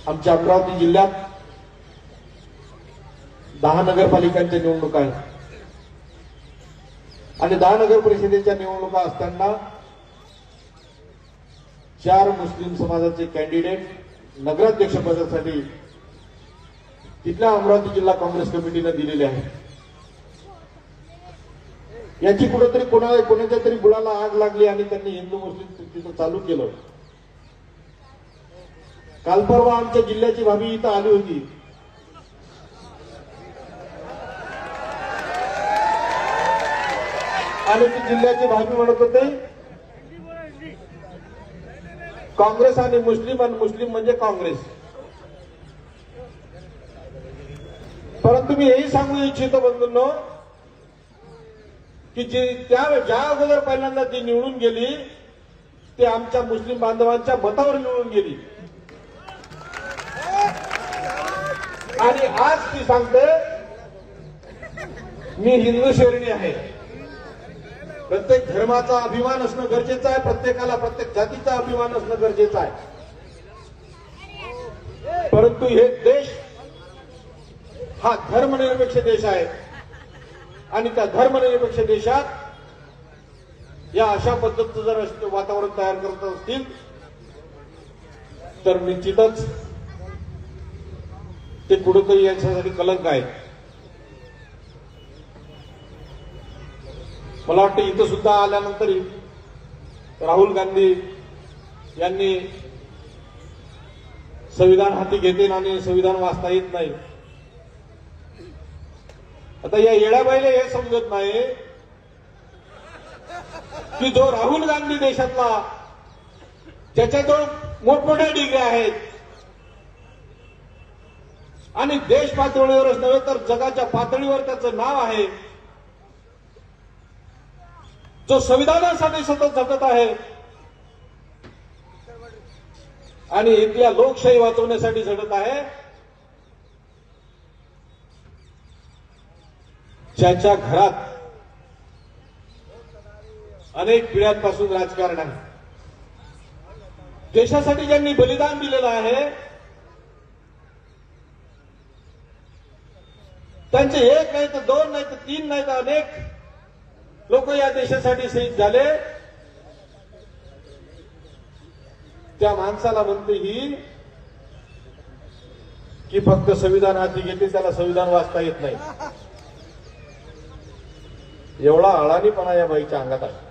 आमच्या अमरावती जिल्ह्यात 10 नगरपालिकांच्या निवडणुका आहेत आणि 10 नगर परिषदेच्या निवडणुका असताना 4 मुस्लिम समाजाचे कॅन्डिडेट नगराध्यक्ष पदासाठी तिथल्या अमरावती जिल्हा काँग्रेस कमिटीने दिलेले आहेत. याची कुठेतरी कोणाच्या तरी गुळाला आग लागली आणि त्यांनी हिंदू मुस्लिम तिथं चालू केलं. काल परवा आमच्या जिल्ह्याची भाभी इथं आली होती. आणि ती जिल्ह्याची भाभी म्हणत होते काँग्रेस आणि मुस्लिम म्हणजे काँग्रेस. परंतु मी हेही सांगू इच्छितो बंधूंनो की ज्या अगोदर पहिल्यांदा ती निवडून गेली ते आमच्या मुस्लिम बांधवांच्या मतावर निवडून गेली आणि आज ती सांगते मी हिंदू शरणी आहे. प्रत्येक धर्माचा अभिमान असणं गरजेचं आहे. प्रत्येकाला प्रत्येक जातीचा अभिमान असणं गरजेचं आहे. परंतु हे देश हा धर्मनिरपेक्ष देश आहे आणि त्या धर्मनिरपेक्ष देशात या अशा पद्धतीचं जर वातावरण तयार करत असतील तर निश्चितच ते कुठेतरी याच्यासाठी कलंक आहे. मला वाटतं इथं सुद्धा आल्यानंतर राहुल गांधी यांनी संविधान हाती घेतील आणि संविधान वाचता येत नाही. आता या येड्याबाईला हे समजत नाही की जो राहुल गांधी देशातला ज्याच्याजवळ मोठमोठ्या डिग्र्या आहेत आणि देश पातळीवरच नव्हे तर जगाच्या पातळीवर त्याचं नाव आहे, जो संविधानासाठी सतत झटत आहे आणि इथल्या लोकशाही वाचवण्यासाठी झटत आहे, ज्याच्या घरात अनेक पिढ्यांपासून राजकारण आहे, देशासाठी ज्यांनी बलिदान दिलेलं आहे, त्यांचे 1 नाही तर 2 नाही तर 3 नाही तर अनेक लोक या देशासाठी शहीद झाले. त्या माणसाला म्हणते ही की फक्त संविधान हाती घेते त्याला संविधान वाचता येत नाही. एवढा अळानीपणा या बाईच्या अंगात आहे.